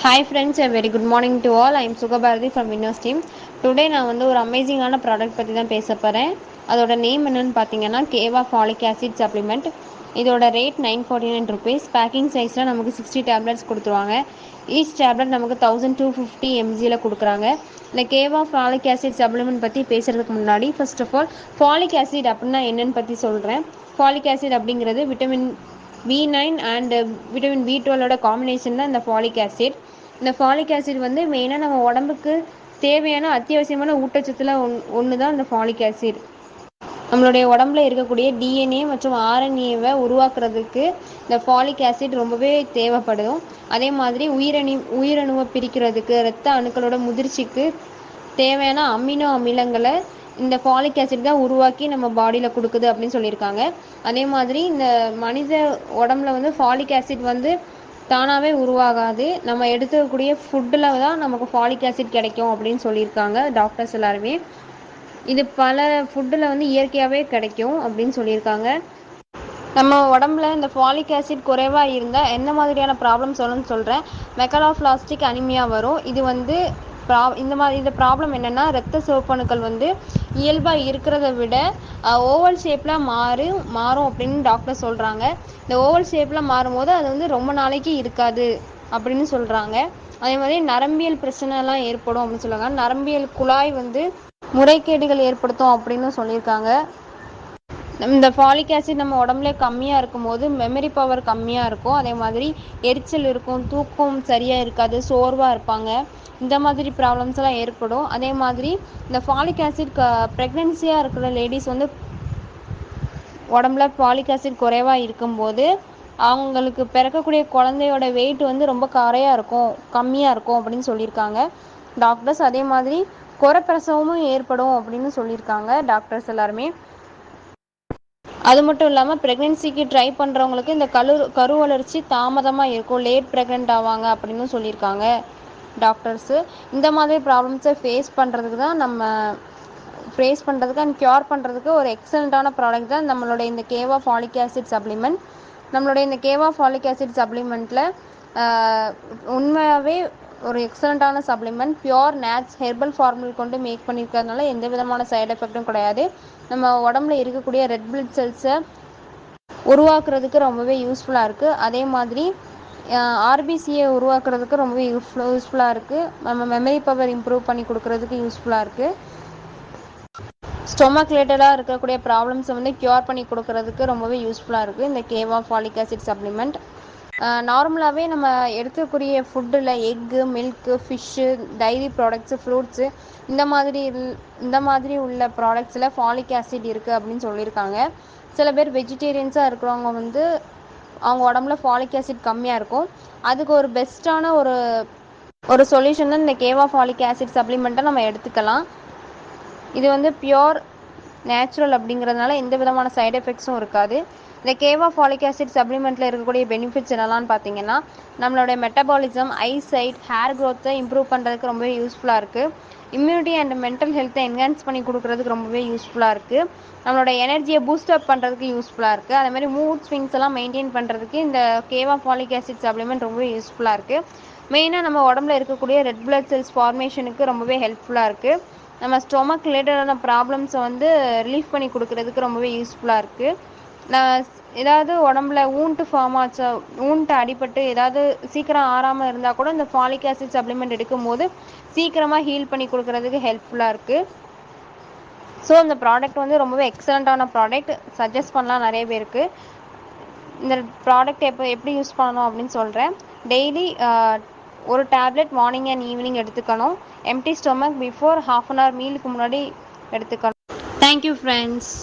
Hi friends, a very good morning to all. I am Sugabharati from Windows team. Today நான் வந்து ஒரு அமேசிங்கான product பற்றி தான் பேச போகிறேன். அதோட நேம் என்னென்னு பார்த்தீங்கன்னா கேவா ஃபாலிக் ஆசிட் சப்ளிமெண்ட். இதோட ரேட் 949 rupees. பேக்கிங் சைஸில் நமக்கு 60 டேப்லெட்ஸ் கொடுத்துருவாங்க. ஈச் டேப்லெட் நமக்கு 1250 mgயில் கொடுக்குறாங்க. இந்த கேவா ஃபாலிக் ஆசிட் சப்ளிமெண்ட் பற்றி பேசுகிறதுக்கு முன்னாடி first of all folic acid அப்படின்னா என்னென்னு பற்றி சொல்கிறேன். ஃபாலிக் ஆசிட் அப்படிங்கிறது விட்டமின் B9 அண்ட் விட்டமின் B12ஓட காம்பினேஷன் தான் இந்த ஃபாலிக் ஆசிட். இந்த ஃபாலிக் ஆசிட் வந்து மெயினாக நம்ம உடம்புக்கு தேவையான அத்தியாவசியமான ஊட்டச்சத்தில் ஒன்று தான் இந்த ஃபாலிக் ஆசிட். நம்மளுடைய உடம்புல இருக்கக்கூடிய டிஎன்ஏ மற்றும் ஆர்என்ஏவை உருவாக்குறதுக்கு இந்த ஃபாலிக் ஆசிட் ரொம்பவே தேவைப்படும். அதே மாதிரி உயிரணுவை பிரிக்கிறதுக்கு இரத்த அணுக்களோட முதிர்ச்சிக்கு தேவையான அமினோ அமிலங்களை இந்த ஃபாலிக் ஆசிட் தான் உருவாக்கி நம்ம பாடியில் கொடுக்குது அப்படின்னு சொல்லியிருக்காங்க. அதே மாதிரி இந்த மனித உடம்புல வந்து ஃபாலிக் ஆசிட் வந்து தானாகவே உருவாகாது. நம்ம எடுத்துக்கக்கூடிய ஃபுட்டில் தான் நமக்கு ஃபாலிக் ஆசிட் கிடைக்கும் அப்படின்னு சொல்லியிருக்காங்க டாக்டர்ஸ் எல்லாருமே. இது பல ஃபுட்டில் வந்து இயற்கையாகவே கிடைக்கும் அப்படின்னு சொல்லியிருக்காங்க. நம்ம உடம்புல இந்த ஃபாலிக் ஆசிட் குறைவாக இருந்தால் என்ன மாதிரியான ப்ராப்ளம்ஸ் வரும்னு சொல்கிறேன். மெகலோப்ளாஸ்டிக் அனிமியா வரும். இது வந்து இந்த ப்ராப்ளம் என்னென்னா இரத்த சிவப்பணுக்கள் வந்து இயல்பாக இருக்கிறத விட ஓவல் ஷேப்பில் மாறும் அப்படின்னு டாக்டர் சொல்கிறாங்க. இந்த ஓவல் ஷேப்பில் மாறும்போது அது வந்து ரொம்ப நாளைக்கு இருக்காது அப்படின்னு சொல்கிறாங்க. அதே மாதிரி நரம்பியல் பிரச்சனைலாம் ஏற்படும் அப்படின்னு சொல்லுவாங்க. நரம்பியல் குழாய் வந்து முறைகேடுகள் ஏற்படுத்தும் அப்படின்னு சொல்லியிருக்காங்க. இந்த ஃபாலிக் ஆசிட் நம்ம உடம்புல கம்மியாக இருக்கும் போது மெமரி பவர் கம்மியாக இருக்கும். அதே மாதிரி எரிச்சல் இருக்கும், தூக்கம் சரியாக இருக்காது, சோர்வாக இருப்பாங்க. இந்த மாதிரி ப்ராப்ளம்ஸ் எல்லாம் ஏற்படும். அதே மாதிரி இந்த ஃபாலிக் ஆசிட் ப்ரெக்னென்சியாக இருக்கிற லேடிஸ் வந்து உடம்புல ஃபாலிக் ஆசிட் குறைவாக இருக்கும்போது அவங்களுக்கு பிறக்கக்கூடிய குழந்தையோட வெயிட் வந்து ரொம்ப கம்மியாக இருக்கும் அப்படின்னு சொல்லியிருக்காங்க டாக்டர்ஸ். அதே மாதிரி குறைப்பிரசவமும் ஏற்படும் அப்படின்னு சொல்லியிருக்காங்க டாக்டர்ஸ் எல்லாருமே. அது மட்டும் இல்லாமல் ப்ரெக்னென்சிக்கு ட்ரை பண்ணுறவங்களுக்கு இந்த கரு வளர்ச்சி தாமதமாக இருக்கும், லேட் ப்ரெக்னென்ட் ஆவாங்க அப்படின்னு சொல்லியிருக்காங்க டாக்டர்ஸு. இந்த மாதிரி ப்ராப்ளம்ஸை ஃபேஸ் பண்ணுறதுக்கு அண்ட் க்யூர் பண்ணுறதுக்கு ஒரு எக்ஸலண்ட்டான ப்ராடக்ட் தான் நம்மளுடைய இந்த கேவா ஃபாலிக் ஆசிட் சப்ளிமெண்ட். நம்மளுடைய இந்த கேவா ஃபாலிக் ஆசிட் சப்ளிமெண்ட்டில் உண்மையாகவே ஒரு எக்ஸலண்ட்டான சப்ளிமெண்ட். பியோர் நேட்ஸ் ஹெர்பல் ஃபார்முல் கொண்டு மேக் பண்ணியிருக்கிறதுனால எந்த விதமான சைடு எஃபெக்ட்டும் கிடையாது. நம்ம உடம்புல இருக்கக்கூடிய ரெட் பிளட் செல்ஸை உருவாக்குறதுக்கு ரொம்பவே யூஸ்ஃபுல்லாக இருக்குது. அதே மாதிரி ஆர்பிசியை உருவாக்குறதுக்கு ரொம்பவே யூஸ்ஃபுல்லாக இருக்குது. நம்ம மெமரி பவர் இம்ப்ரூவ் பண்ணி கொடுக்குறதுக்கு யூஸ்ஃபுல்லாக இருக்குது. ஸ்டொமக் ரிலேட்டடாக இருக்கக்கூடிய ப்ராப்ளம்ஸை வந்து க்யூர் பண்ணி கொடுக்கறதுக்கு ரொம்பவே யூஸ்ஃபுல்லாக இருக்குது இந்த கேவா ஃபாலிக் ஆசிட் சப்ளிமெண்ட். நார்மலாகவே நம்ம எடுத்துக்கூடிய ஃபுட்டில் egg, milk, fish, dairy products, fruits இந்த மாதிரி உள்ள ப்ராடக்ட்ஸில் ஃபாலிக் ஆசிட் இருக்குது அப்படின்னு சொல்லியிருக்காங்க. சில பேர் வெஜிடேரியன்ஸாக இருக்கிறவங்க வந்து அவங்க உடம்புல ஃபாலிக் ஆசிட் கம்மியாக இருக்கும். அதுக்கு ஒரு பெஸ்ட்டான ஒரு சொல்யூஷன் தான் இந்த கேவா ஃபாலிக் ஆசிட் சப்ளிமெண்ட்டை நம்ம எடுத்துக்கலாம். இது வந்து பியோர் நேச்சுரல் அப்படிங்கிறதுனால எந்த விதமான சைடு எஃபெக்ட்ஸும் இருக்காது. இந்த கேவா ஃபாலிக் ஆசிட் சப்ளிமெண்ட்டில் இருக்கக்கூடிய பெனிஃபிட்ஸ் என்னெல்லாம் பார்த்தீங்கன்னா, நம்மளுடைய மெட்டபாலிசம், ஐசைட், ஹேர் க்ரோத்தை இம்ப்ரூவ் பண்ணுறதுக்கு ரொம்பவே யூஸ்ஃபுல்லாக இருக்குது. இம்யூனிட்டி அண்ட் மென்டல் ஹெல்த்தை என்ஹான்ஸ் பண்ணி கொடுக்குறதுக்கு ரொம்பவே யூஸ்ஃபுல்லாக இருக்குது. நம்மளோட எனர்ஜியை பூஸ்டப் பண்ணுறதுக்கு யூஸ்ஃபுல்லாக இருக்குது. அதேமாதிரி மூட் ஸ்விங்ஸ் எல்லாம் மெயின்டைன் பண்ணுறதுக்கு இந்த கேவா ஃபாலிக் ஆசிட் சப்ளிமெண்ட் ரொம்பவே யூஸ்ஃபுல்லாக இருக்குது. மெயினாக நம்ம உடம்புல இருக்கக்கூடிய ரெட் பிளட் செல்ஸ் ஃபார்மேஷனுக்கு ரொம்பவே ஹெல்ப்ஃபுல்லாக இருக்குது. நம்ம ஸ்டொமக் ரிலேட்டடான ப்ராப்ளம்ஸை வந்து ரிலீஃப் பண்ணி கொடுக்குறதுக்கு ரொம்பவே யூஸ்ஃபுல்லாக இருக்குது. நான் ஏதாவது உடம்புல ஊன்ட்டு அடிபட்டு ஏதாவது சீக்கிரம் ஆறாமல் இருந்தால் கூட இந்த ஃபாலிக் ஆசிட் சப்ளிமெண்ட் எடுக்கும்போது சீக்கிரமாக ஹீல் பண்ணி கொடுக்குறதுக்கு ஹெல்ப்ஃபுல்லாக இருக்குது. ஸோ இந்த ப்ராடக்ட் வந்து ரொம்பவே எக்ஸலண்ட்டான ப்ராடக்ட். சஜஸ்ட் பண்ணலாம் நிறைய பேருக்கு. இந்த ப்ராடக்ட் எப்படி யூஸ் பண்ணணும் அப்படின்னு சொல்கிறேன். டெய்லி ஒரு டேப்லெட் மார்னிங் அண்ட் ஈவினிங் எடுத்துக்கணும். எம்டி ஸ்டொமக் பிஃபோர் 1/2 hour மீலுக்கு முன்னாடி எடுத்துக்கணும். Thank you friends.